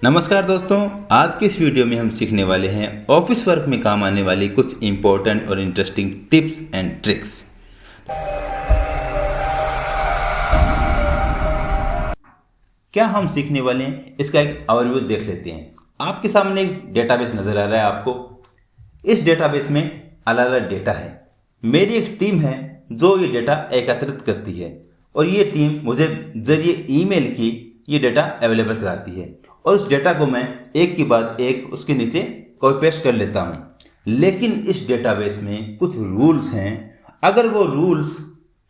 नमस्कार दोस्तों, आज के इस वीडियो में हम सीखने वाले हैं ऑफिस वर्क में काम आने वाली कुछ इंपॉर्टेंट और इंटरेस्टिंग टिप्स एंड ट्रिक्स। क्या हम सीखने वाले हैं इसका एक ओवरव्यू देख लेते हैं। आपके सामने एक डेटाबेस नजर आ रहा है। आपको इस डेटाबेस में अलग अलग डेटा है। मेरी एक टीम है जो ये डेटा एकत्रित करती है और ये टीम मुझे जरिए ईमेल की ये डेटा अवेलेबल कराती है और उस डेटा को मैं एक के बाद एक उसके नीचे कॉपी पेस्ट कर लेता हूँ। लेकिन इस डेटाबेस में कुछ रूल्स हैं। अगर वो रूल्स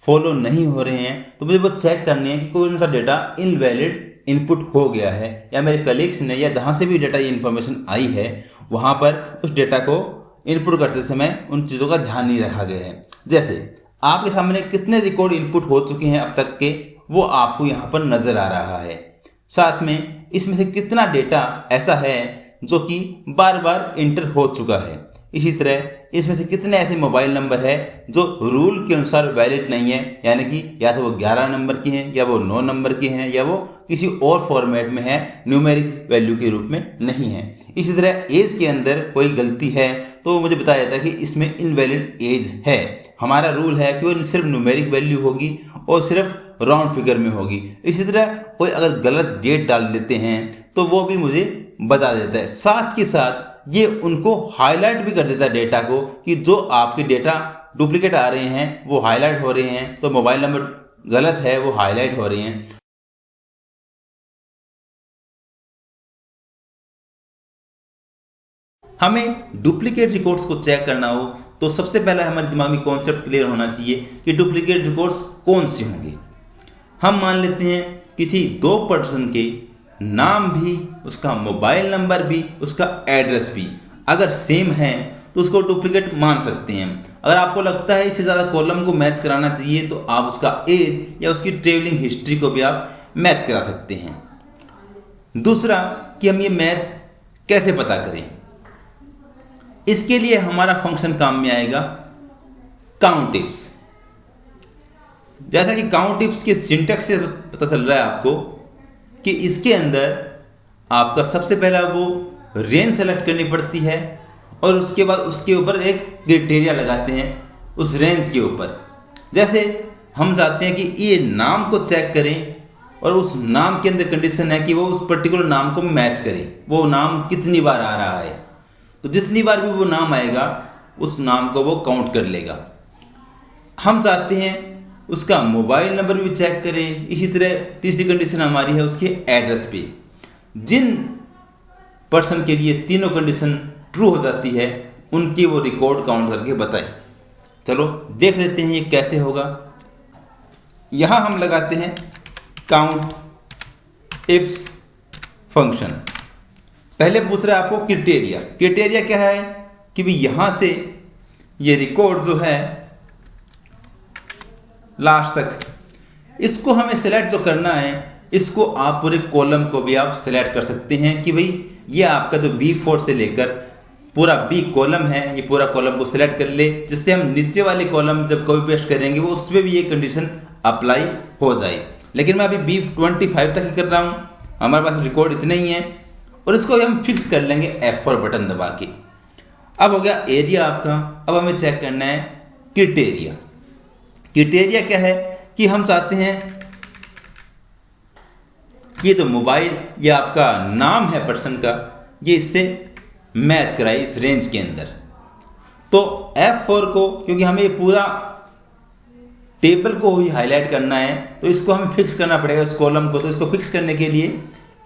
फॉलो नहीं हो रहे हैं तो मुझे वो चेक करनी है कि कोई सा डेटा इनवैलिड इनपुट हो गया है या मेरे कलीग्स ने या जहाँ से भी डेटा ये इन्फॉर्मेशन आई है वहाँ पर उस डेटा को इनपुट करते समय उन चीज़ों का ध्यान नहीं रखा गया है। जैसे आपके सामने कितने रिकॉर्ड इनपुट हो चुके हैं अब तक के, वो आपको यहाँ पर नज़र आ रहा है। साथ में इसमें से कितना डेटा ऐसा है जो कि बार बार इंटर हो चुका है। इसी तरह इसमें से कितने ऐसे मोबाइल नंबर है जो रूल के अनुसार वैलिड नहीं है, यानी कि या तो वो 11 नंबर की हैं या वो 9 नंबर की हैं या वो किसी और फॉर्मेट में है, न्यूमेरिक वैल्यू के रूप में नहीं है। इसी तरह एज के अंदर कोई गलती है तो मुझे बताया जाता है कि इसमें इनवैलिड एज है। हमारा रूल है कि वो सिर्फ न्यूमेरिक वैल्यू होगी और सिर्फ राउंड फिगर में होगी। इसी तरह कोई अगर गलत डेट डाल देते हैं तो वो भी मुझे बता देता है। साथ के साथ ये उनको हाईलाइट भी कर देता है डेटा को कि जो आपके डेटा डुप्लीकेट आ रहे हैं वो हाईलाइट हो रहे हैं, तो मोबाइल नंबर गलत है वो हाईलाइट हो रहे हैं। हमें डुप्लीकेट रिकॉर्ड्स को चेक करना हो तो सबसे पहला हमारे दिमाग में कॉन्सेप्ट क्लियर होना चाहिए कि डुप्लीकेट रिकॉर्ड्स कौन से होंगे। हम मान लेते हैं किसी दो पर्सन के नाम भी, उसका मोबाइल नंबर भी, उसका एड्रेस भी अगर सेम है तो उसको डुप्लीकेट मान सकते हैं। अगर आपको लगता है इससे ज़्यादा कॉलम को मैच कराना चाहिए तो आप उसका एज या उसकी ट्रेवलिंग हिस्ट्री को भी आप मैच करा सकते हैं। दूसरा कि हम ये मैच कैसे पता करें, इसके लिए हमारा फंक्शन काम में आएगा काउंट टिप्स। जैसा कि काउंट टिप्स के सिंटैक्स से पता चल रहा है आपको कि इसके अंदर आपका सबसे पहला वो रेंज सेलेक्ट करनी पड़ती है और उसके बाद उसके ऊपर एक क्राइटेरिया लगाते हैं उस रेंज के ऊपर। जैसे हम चाहते हैं कि ये नाम को चेक करें और उस नाम के अंदर कंडीशन है कि वो उस पर्टिकुलर नाम को मैच करे, वो नाम कितनी बार आ रहा है। तो जितनी बार भी वो नाम आएगा उस नाम को वो काउंट कर लेगा। हम चाहते हैं उसका मोबाइल नंबर भी चेक करें। इसी तरह तीसरी कंडीशन हमारी है उसके एड्रेस पे। जिन पर्सन के लिए तीनों कंडीशन ट्रू हो जाती है उनकी वो रिकॉर्ड काउंट करके बताए। चलो देख लेते हैं ये कैसे होगा। यहाँ हम लगाते हैं काउंट टिप्स फंक्शन। पहले पूछ रहा है आपको क्राइटेरिया। क्राइटेरिया क्या है कि भी यहाँ से ये रिकॉर्ड जो है लास्ट तक, इसको हमें सेलेक्ट जो करना है, इसको आप पूरे कॉलम को भी आप सेलेक्ट कर सकते हैं कि भाई ये आपका जो B4 से लेकर पूरा B कॉलम है, ये पूरा कॉलम को सिलेक्ट कर ले, जिससे हम नीचे वाले कॉलम जब कॉपी पेस्ट करेंगे वो उसमें भी ये कंडीशन अप्लाई हो जाए। लेकिन मैं अभी B25 तक ही कर रहा हूँ, हमारे पास रिकॉर्ड इतने ही हैं और इसको हम फिक्स कर लेंगे F4 बटन दबा के। अब हो गया एरिया आपका। अब हमें चेक करना है क्राइटेरिया। क्राइटेरिया क्या है कि हम चाहते हैं कि ये तो मोबाइल या आपका नाम है पर्सन का, ये इससे मैच कराए इस रेंज के अंदर। तो F4 को, क्योंकि हमें ये पूरा टेबल को भी हाईलाइट करना है तो इसको हमें फिक्स करना पड़ेगा इस कॉलम को। तो इसको फिक्स करने के लिए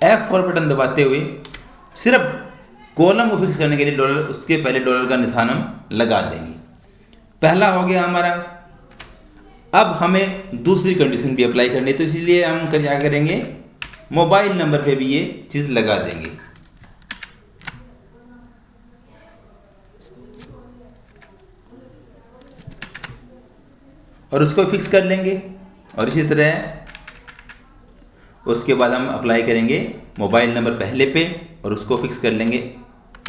F4 बटन दबाते हुए सिर्फ कॉलम को फिक्स करने के लिए डॉलर, उसके पहले डॉलर का निशान हम लगा देंगे। पहला हो गया हमारा। अब हमें दूसरी कंडीशन भी अप्लाई करनी है तो इसीलिए हम क्या करेंगे, मोबाइल नंबर पे भी ये चीज़ लगा देंगे। और उसको फिक्स कर लेंगे। और इसी तरह उसके बाद हम अप्लाई करेंगे मोबाइल नंबर पहले पे और उसको फिक्स कर लेंगे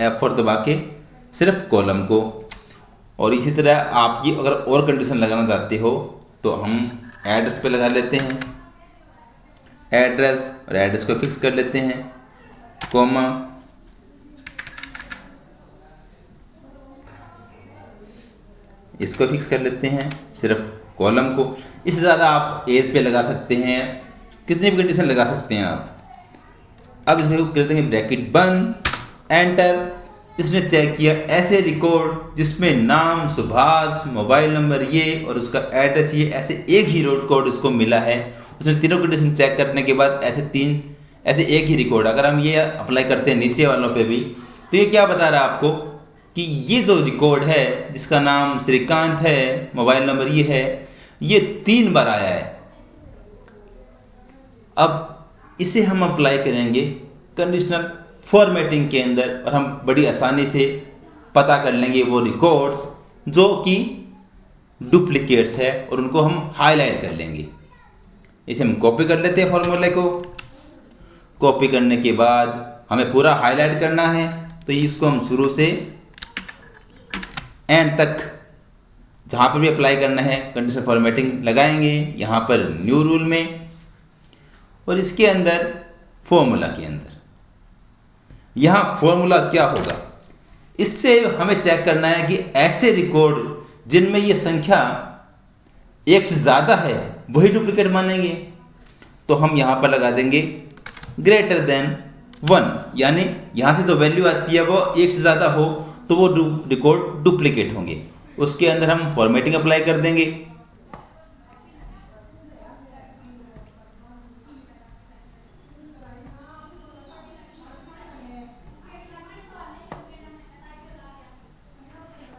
F4 दबा के सिर्फ कॉलम को। और इसी तरह आप ये अगर और कंडीशन लगाना चाहते हो तो हम एड्रेस पे लगा लेते हैं एड्रेस, और एड्रेस को फिक्स कर लेते हैं कॉमा, इसको फिक्स कर लेते हैं सिर्फ कॉलम को। इससे ज़्यादा आप एज पे लगा सकते हैं, कितनी भी कंडीशन लगा सकते हैं आप। अब इसमें कर देंगे ब्रैकेट बंद, एंटर। इसने चेक किया ऐसे रिकॉर्ड जिसमें नाम सुभाष, मोबाइल नंबर ये और उसका एड्रेस ये, ऐसे एक ही रिकॉर्ड उसको मिला है। उसने तीनों कंडीशन चेक करने के बाद ऐसे एक ही रिकॉर्ड, अगर हम ये अप्लाई करते हैं नीचे वालों पे भी, तो ये क्या बता रहा है आपको कि ये जो रिकॉर्ड है जिसका नाम श्रीकांत है, मोबाइल नंबर ये है, ये 3 बार आया है। अब इसे हम अप्लाई करेंगे कंडीशनल फॉर्मेटिंग के अंदर और हम बड़ी आसानी से पता कर लेंगे वो रिकॉर्ड्स जो कि डुप्लीकेट्स है और उनको हम हाईलाइट कर लेंगे। इसे हम कॉपी कर लेते हैं फॉर्मूले को। कॉपी करने के बाद हमें पूरा हाईलाइट करना है, तो इसको हम शुरू से एंड तक जहाँ पर भी अप्लाई करना है कंडीशनल फॉर्मेटिंग लगाएंगे, यहाँ पर न्यू रूल में और इसके अंदर फॉर्मूला के अंदर। यहाँ फॉर्मूला क्या होगा, इससे हमें चेक करना है कि ऐसे रिकॉर्ड जिनमें ये संख्या 1 से ज़्यादा है वही डुप्लीकेट मानेंगे। तो हम यहाँ पर लगा देंगे ग्रेटर देन 1, यानी यहाँ से जो वैल्यू आती है वो 1 से ज़्यादा हो तो वो रिकॉर्ड डुप्लीकेट होंगे। उसके अंदर हम फॉर्मेटिंग अप्लाई कर देंगे।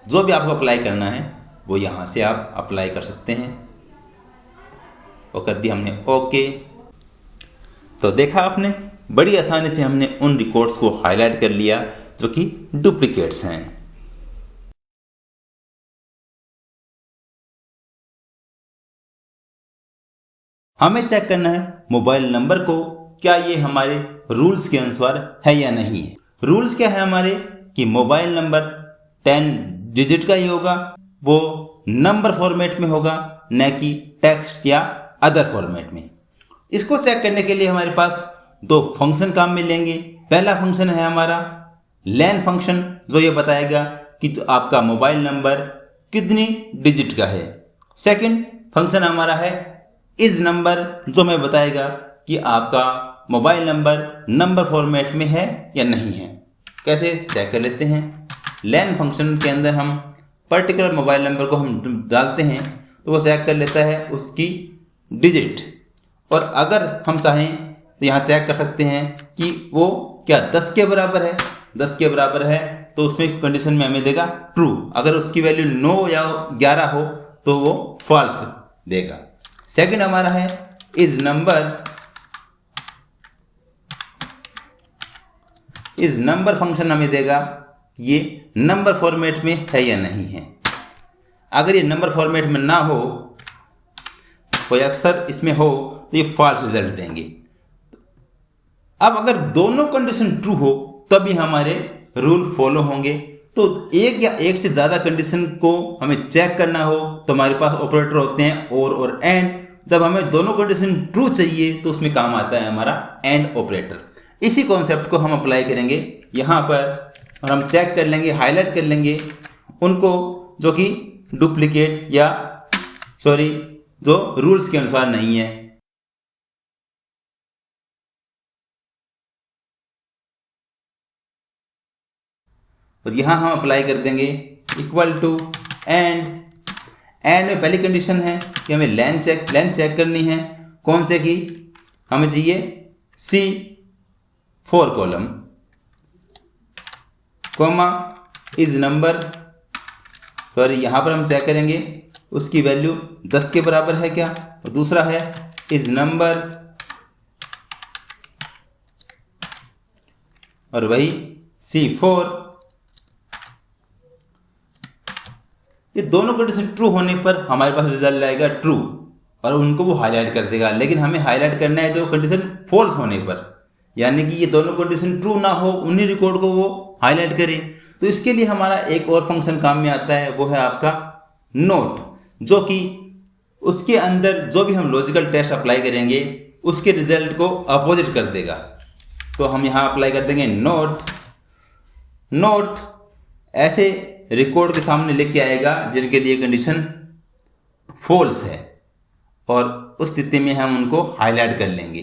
जो भी आपको अप्लाई करना है वो यहाँ से आप अप्लाई कर सकते हैं। और कर दिया हमने ओके। तो देखा आपने, बड़ी आसानी से हमने उन रिकॉर्ड्स को हाईलाइट कर लिया जो कि डुप्लीकेट्स हैं। हमें चेक करना है मोबाइल नंबर को, क्या ये हमारे रूल्स के अनुसार है या नहीं है। रूल्स क्या है हमारे कि मोबाइल नंबर 10 डिजिट का ही होगा, वो नंबर फॉर्मेट में होगा, न कि टेक्स्ट या अदर फॉर्मेट में। इसको चेक करने के लिए हमारे पास 2 फंक्शन काम में लेंगे। पहला फंक्शन है हमारा लेन फंक्शन, जो ये बताएगा कि तो आपका मोबाइल नंबर कितनी डिजिट का है। सेकंड फंक्शन हमारा है इज नंबर, जो हमें बताएगा कि आपका मोबाइल नंबर फॉर्मेट में है या नहीं है। कैसे चेक कर लेते हैं। लेन फंक्शन के अंदर हम पर्टिकुलर मोबाइल नंबर को हम डालते हैं तो वो चेक कर लेता है उसकी डिजिट, और अगर हम चाहें तो यहाँ चेक कर सकते हैं कि वो क्या 10 के बराबर है। 10 के बराबर है तो उसमें कंडीशन में हमें देगा ट्रू। अगर उसकी वैल्यू 9 या 11 हो तो वो फॉल्स देगा। सेकंड हमारा है इज नंबर फंक्शन हमें देगा ये नंबर फॉर्मेट में है या नहीं है। अगर ये नंबर फॉर्मेट में ना हो, कोई अक्सर इसमें हो, तो ये फॉल्स रिजल्ट देंगे। अब अगर दोनों कंडीशन ट्रू हो तभी हमारे रूल फॉलो होंगे। तो एक या एक से ज़्यादा कंडीशन को हमें चेक करना हो तो हमारे पास ऑपरेटर होते हैं और एंड। जब हमें दोनों कंडीशन ट्रू चाहिए तो उसमें काम आता है हमारा एंड ऑपरेटर। इसी कॉन्सेप्ट को हम अप्लाई करेंगे यहाँ पर और हम चेक कर लेंगे, हाईलाइट कर लेंगे उनको जो कि डुप्लीकेट या जो रूल्स के अनुसार नहीं है। और यहाँ हम अप्लाई कर देंगे इक्वल टू एंड में पहली कंडीशन है कि हमें लेन चेक करनी है। कौन से की हमें चाहिए C4 column, comma is number, यहाँ पर हम चेक करेंगे उसकी वैल्यू 10 के बराबर है क्या। और दूसरा है इज नंबर और वही C4। ये दोनों कंडीशन ट्रू होने पर हमारे पास रिजल्ट आएगा ट्रू और उनको वो हाईलाइट कर देगा। लेकिन हमें हाईलाइट करना है जो कंडीशन फॉल्स होने पर, यानी कि ये दोनों कंडीशन ट्रू ना हो, उन्हीं रिकॉर्ड को वो हाईलाइट करे। तो इसके लिए हमारा एक और फंक्शन काम में आता है, वो है आपका नोट, जो कि उसके अंदर जो भी हम लॉजिकल टेस्ट अप्लाई करेंगे उसके रिजल्ट को अपोजिट कर देगा। तो हम यहाँ अप्लाई कर देंगे नोट ऐसे रिकॉर्ड के सामने लेके आएगा जिनके लिए कंडीशन फॉल्स है, और उस स्थिति में हम उनको हाईलाइट कर लेंगे।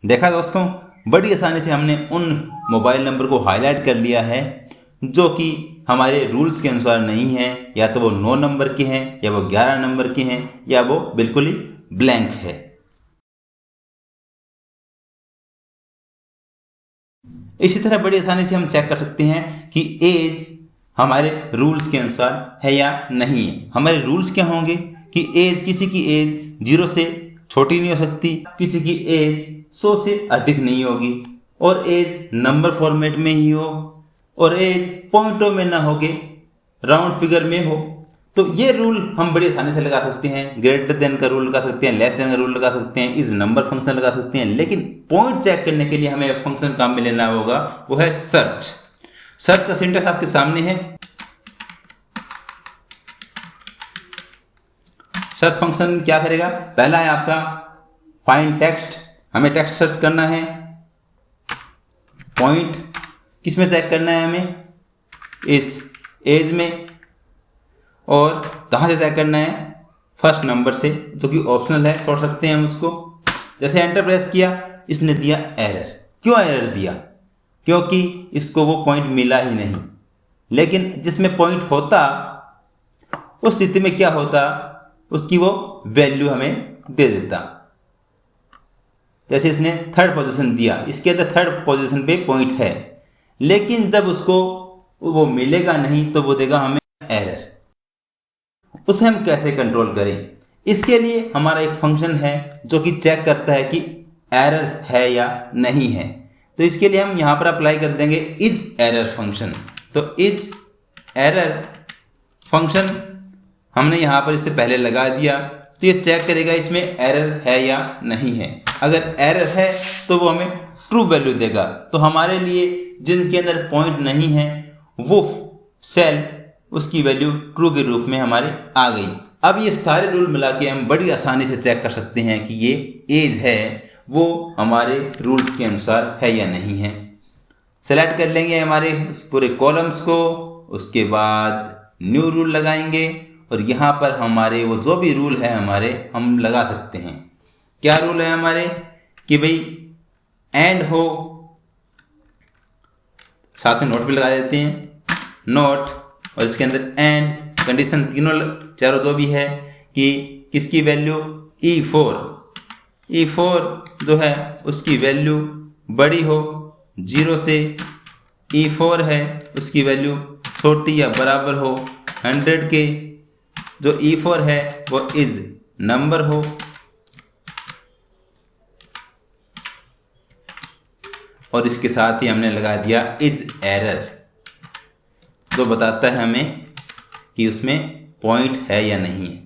देखा दोस्तों, बड़ी आसानी से हमने उन मोबाइल नंबर को हाईलाइट कर लिया है जो कि हमारे रूल्स के अनुसार नहीं है, या तो वो 9 नंबर के हैं, या वो 11 नंबर के हैं, या वो बिल्कुल ही ब्लैंक है। इसी तरह बड़ी आसानी से हम चेक कर सकते हैं कि एज हमारे रूल्स के अनुसार है या नहीं है। हमारे रूल्स क्या होंगे कि एज, किसी की एज 0 से छोटी नहीं हो सकती, किसी की एज 100 से अधिक नहीं होगी, और एज नंबर फॉर्मेट में ही हो, और एज पॉइंटों में ना होगे, राउंड फिगर में हो। तो ये रूल हम बड़ी आसानी से लगा सकते हैं। ग्रेटर देन का रूल लगा सकते हैं, लेस देन का रूल लगा सकते हैं, इज नंबर फंक्शन लगा सकते हैं। लेकिन पॉइंट चेक करने के लिए हमें फंक्शन काम में लेना होगा, वो है सर्च। सर्च का सिंटेक्स आपके सामने है। सर्च फंक्शन क्या करेगा? पहला है आपका फाइंड टेक्स्ट, हमें टेक्स्ट सर्च करना है। पॉइंट किस में चेक करना है हमें? इस एज में। और कहाँ से चेक करना है? फर्स्ट नंबर से, जो कि ऑप्शनल है, छोड़ सकते हैं हम उसको। जैसे एंटर प्रेस किया, इसने दिया एरर। क्यों एरर दिया? क्योंकि इसको वो पॉइंट मिला ही नहीं। लेकिन जिसमें पॉइंट होता, उस स्थिति में क्या होता, उसकी वो वैल्यू हमें दे देता। जैसे इसने 3rd पोजीशन दिया, इसके अंदर 3rd पोजीशन पे पॉइंट है, लेकिन जब उसको वो मिलेगा नहीं तो वो देगा हमें एरर। उसे हम कैसे कंट्रोल करें? इसके लिए हमारा एक फंक्शन है जो कि चेक करता है कि एरर है या नहीं है। तो इसके लिए हम यहाँ पर अप्लाई कर देंगे इज एरर फंक्शन। तो इज एरर फंक्शन हमने यहाँ पर इससे पहले लगा दिया, तो ये चेक करेगा इसमें एरर है या नहीं है। अगर एरर है तो वो हमें ट्रू वैल्यू देगा। तो हमारे लिए जिनके अंदर पॉइंट नहीं है, वो सेल, उसकी वैल्यू ट्रू के रूप में हमारे आ गई। अब ये सारे रूल मिला के हम बड़ी आसानी से चेक कर सकते हैं कि ये एज है वो हमारे रूल्स के अनुसार है या नहीं है। सेलेक्ट कर लेंगे हमारे पूरे कॉलम्स को, उसके बाद न्यू रूल लगाएंगे, और यहाँ पर हमारे वो जो भी रूल है हमारे हम लगा सकते हैं। क्या रूल है हमारे? कि भाई एंड हो, साथ में नोट भी लगा देते हैं, नोट, और इसके अंदर एंड कंडीशन तीनों चारों जो भी है कि किसकी वैल्यू E4 जो है उसकी वैल्यू बड़ी हो 0 से, E4 है उसकी वैल्यू छोटी या बराबर हो 100 के, जो E4 है वो इज नंबर हो, और इसके साथ ही हमने लगा दिया इज एरर, जो बताता है हमें कि उसमें पॉइंट है या नहीं है।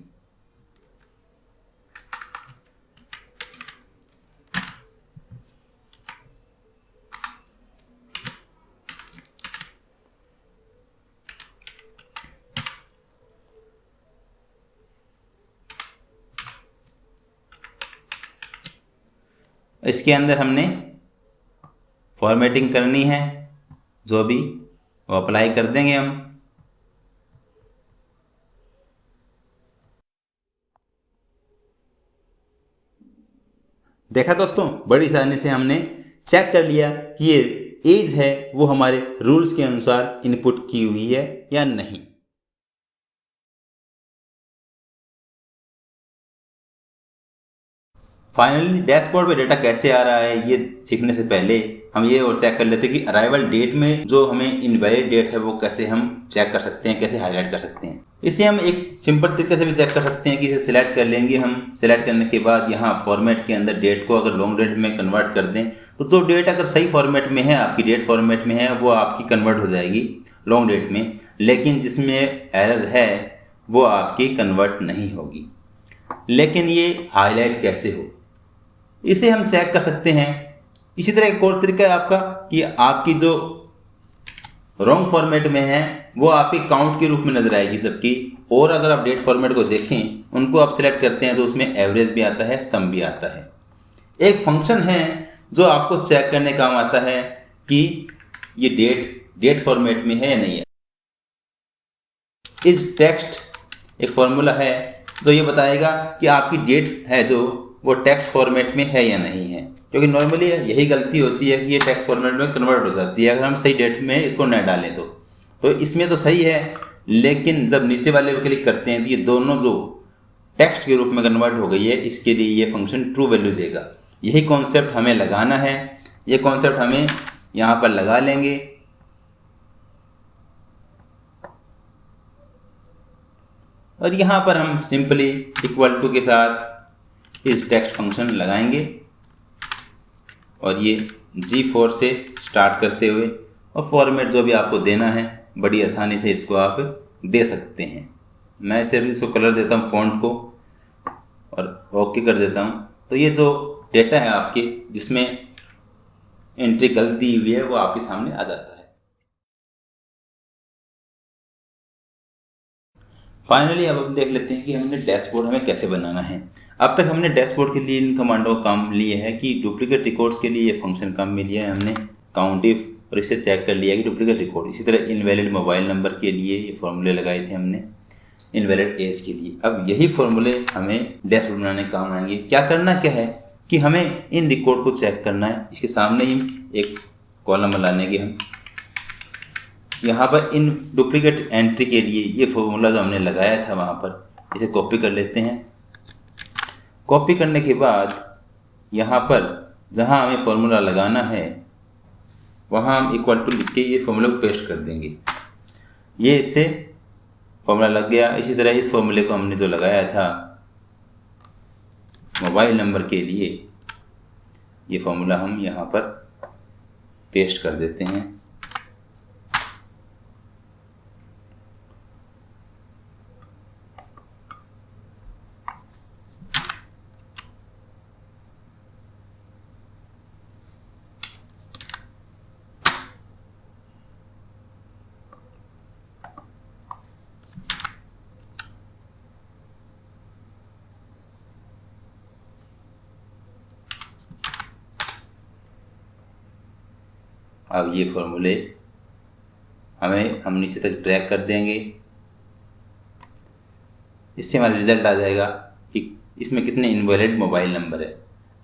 इसके अंदर हमने फॉर्मेटिंग करनी है, जो भी वो अप्लाई कर देंगे हम। देखा दोस्तों, बड़ी आसानी से हमने चेक कर लिया कि ये एज है वो हमारे रूल्स के अनुसार इनपुट की हुई है या नहीं। फाइनली डैशबोर्ड पे डेटा कैसे आ रहा है ये सीखने से पहले हम ये और चेक कर लेते हैं कि अराइवल डेट में जो हमें इनवैलिड डेट है वो कैसे हम चेक कर सकते हैं, कैसे हाईलाइट कर सकते हैं। इसे हम एक सिंपल तरीके से भी चेक कर सकते हैं कि इसे सिलेक्ट कर लेंगे हम। सिलेक्ट करने के बाद यहाँ फॉर्मेट के अंदर डेट को अगर लॉन्ग डेट में कन्वर्ट कर दें तो डेट अगर सही फॉर्मेट में है, आपकी डेट फॉर्मेट में है, वो आपकी कन्वर्ट हो जाएगी लॉन्ग डेट में, लेकिन जिसमें एरर है वो आपकी कन्वर्ट नहीं होगी। लेकिन ये हाईलाइट कैसे हो, इसे हम चेक कर सकते हैं। इसी तरह एक और तरीका है आपका कि आपकी जो रॉन्ग फॉर्मेट में है वो आपकी काउंट के रूप में नजर आएगी सबकी। और अगर आप डेट फॉर्मेट को देखें, उनको आप सिलेक्ट करते हैं तो उसमें एवरेज भी आता है, सम भी आता है। एक फंक्शन है जो आपको चेक करने काम आता है कि ये डेट फॉर्मेट में है या नहीं है। इस टेक्स्ट एक फॉर्मूला है जो ये बताएगा कि आपकी डेट है जो वो टेक्स्ट फॉर्मेट में है या नहीं है, क्योंकि नॉर्मली यही गलती होती है कि ये टेक्स्ट फॉर्मेट में कन्वर्ट हो जाती है अगर हम सही डेट में इसको न डालें तो इसमें तो सही है, लेकिन जब नीचे वाले पे क्लिक करते हैं तो ये दोनों जो टेक्स्ट के रूप में कन्वर्ट हो गई है, इसके लिए ये फंक्शन ट्रू वैल्यू देगा। यही कॉन्सेप्ट हमें लगाना है, ये कॉन्सेप्ट हमें यहाँ पर लगा लेंगे। और यहाँ पर हम सिंपली इक्वल टू के साथ इस टेक्स्ट फंक्शन लगाएंगे और ये G4 से स्टार्ट करते हुए और फॉर्मेट जो भी आपको देना है बड़ी आसानी से इसको आप दे सकते हैं। मैं सिर्फ इसको कलर देता हूँ फॉन्ट को और ओके कर देता हूँ। तो ये जो डेटा है आपके जिसमें एंट्री गलती हुई है वो आपके सामने आ जाता है। फाइनली अब हम देख लेते हैं कि हमने डैशबोर्ड हमें कैसे बनाना है। अब तक हमने डैशबोर्ड के लिए इन कमांडों का काम लिए है कि डुप्लीकेट रिकॉर्ड्स के लिए ये फंक्शन काम में लिया है हमने काउंट इफ, और इसे चेक कर लिया कि डुप्लीकेट रिकॉर्ड। इसी तरह इनवैलिड मोबाइल नंबर के लिए ये फॉर्मूले लगाए थे हमने, इनवैलिड एज के लिए। अब यही फॉर्मूले हमें डैशबोर्ड बनाने का काम आएंगे। क्या करना क्या है कि हमें इन रिकॉर्ड को चेक करना है। इसके सामने ही एक कॉलम बनाने के हम यहाँ पर इन डुप्लीकेट एंट्री के लिए ये फॉर्मूला जो हमने लगाया था वहाँ पर इसे कॉपी कर लेते हैं। कॉपी करने के बाद यहाँ पर जहाँ हमें फॉर्मूला लगाना है वहाँ हम इक्वल टू लिख के ये फॉर्मूले को पेस्ट कर देंगे। ये इससे फॉर्मूला लग गया। इसी तरह इस फॉर्मूले को हमने जो लगाया था मोबाइल नंबर के लिए, ये फॉर्मूला हम यहाँ पर पेस्ट कर देते हैं। अब ये फॉर्मूले हम नीचे तक ड्रैग कर देंगे। इससे हमारा रिजल्ट आ जाएगा कि इसमें कितने इनवैलिड मोबाइल नंबर है।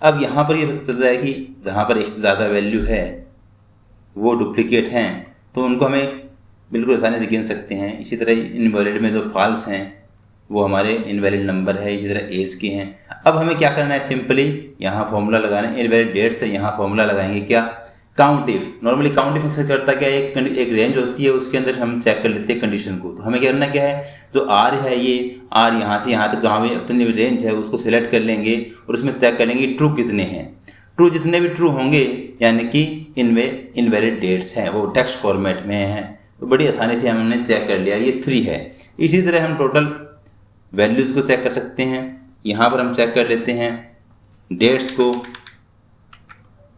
अब यहाँ पर ये पता चल रहा है कि जहाँ पर एक से ज़्यादा वैल्यू है वो डुप्लीकेट हैं, तो उनको हमें बिल्कुल आसानी से गिन सकते हैं। इसी तरह इनवैलिड में जो फॉल्स हैं वो हमारे इनवैलिड नंबर है, इसी तरह एज के हैं। अब हमें क्या करना है, सिंपली यहाँ फॉर्मूला लगाना है। इनवैलिड डेट से यहाँ फॉर्मूला लगाएंगे क्या, count if. Normally count if अक्सर करता क्या है, एक रेंज होती है, उसके अंदर हम चेक कर लेते हैं कंडीशन को। तो हमें क्या करना क्या है, जो आर है ये आर यहाँ से यहाँ तक जहाँ भी अपनी रेंज है उसको सिलेक्ट कर लेंगे और उसमें चेक कर लेंगे ट्रू कितने हैं। ट्रू जितने भी ट्रू होंगे यानी कि इनमें इनवैलिड डेट्स हैं, वो टेक्स्ट फॉर्मेट में हैं, तो बड़ी आसानी से हमने चेक कर लिया ये 3 है। इसी तरह हम टोटल वैल्यूज़ को चेक कर सकते हैं। यहाँ पर हम चेक कर लेते हैं डेट्स को।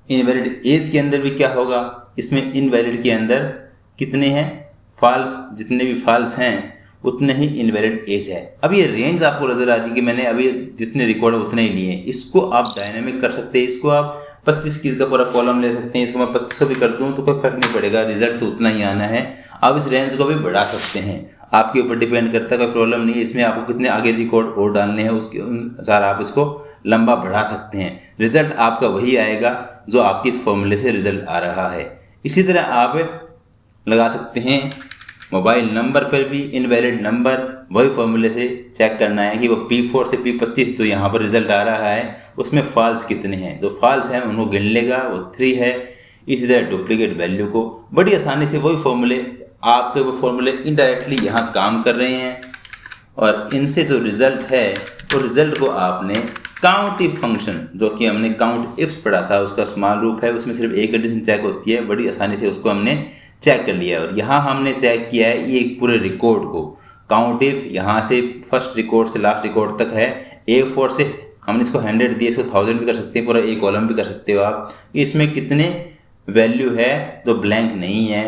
इनवैलिड एज के अंदर भी क्या होगा, इसमें इनवैलिड के अंदर कितने हैं फॉल्स, जितने भी फॉल्स हैं उतने ही इनवैलिड एज है। अब ये रेंज आपको नजर आ रही है कि मैंने अभी जितने रिकॉर्ड है उतने ही लिए। इसको आप डायनामिक कर सकते हैं, इसको आप 25 की का पूरा कॉलम ले सकते हैं। इसको मैं 2500 भी कर दूं तो कोई फर्क नहीं पड़ेगा, रिजल्ट तो उतना ही आना है। आप इस रेंज को भी बढ़ा सकते हैं, आपके ऊपर डिपेंड करता है, कोई प्रॉब्लम नहीं है। इसमें आपको कितने आगे रिकॉर्ड और डालने हैं उसके अनुसार आप इसको लंबा बढ़ा सकते हैं। रिजल्ट आपका वही आएगा जो आपकी इस फॉर्मूले से रिजल्ट आ रहा है। इसी तरह आप लगा सकते हैं मोबाइल नंबर पर भी इनवैलिड नंबर, वही फॉर्मूले से चेक करना है कि वो P4 से P25 जो यहाँ पर रिजल्ट आ रहा है उसमें फॉल्स कितने हैं। जो फॉल्स हैं उनको गिन लेगा, वो 3 है। इसी तरह डुप्लीकेट वैल्यू को बड़ी आसानी से वही फॉर्मूले, आपके वो फॉर्मूले इनडायरेक्टली यहाँ काम कर रहे हैं और इनसे जो रिजल्ट है वो रिजल्ट को आपने काउंट इफ फंक्शन, जो कि हमने काउंट इफ्स पढ़ा था, उसका स्मॉल रूप है, उसमें सिर्फ एक कंडीशन चेक होती है, बड़ी आसानी से उसको हमने चेक कर लिया। और यहाँ हमने चेक किया है ये पूरे रिकॉर्ड को। काउंट इफ यहाँ से फर्स्ट रिकॉर्ड से लास्ट रिकॉर्ड तक है। A4 से हमने इसको 100 दिए, इसको 1000 भी कर सकते हैं, पूरा एक कॉलम भी कर सकते हो आप। इसमें कितने वैल्यू है जो ब्लैंक नहीं है,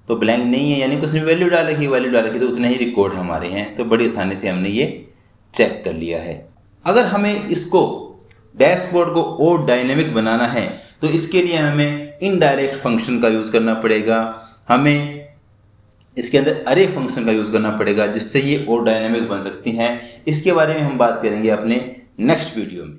तो ब्लैंक नहीं है, यानी कि उसने वैल्यू डाल रखी, तो उतने ही रिकॉर्ड हमारे हैं। तो बड़ी आसानी से हमने ये चेक कर लिया है। अगर हमें इसको डैशबोर्ड को और डायनेमिक बनाना है तो इसके लिए हमें इनडायरेक्ट फंक्शन का यूज़ करना पड़ेगा, हमें इसके अंदर अरे फंक्शन का यूज़ करना पड़ेगा, जिससे ये और डायनेमिक बन सकती हैं। इसके बारे में हम बात करेंगे अपने नेक्स्ट वीडियो में।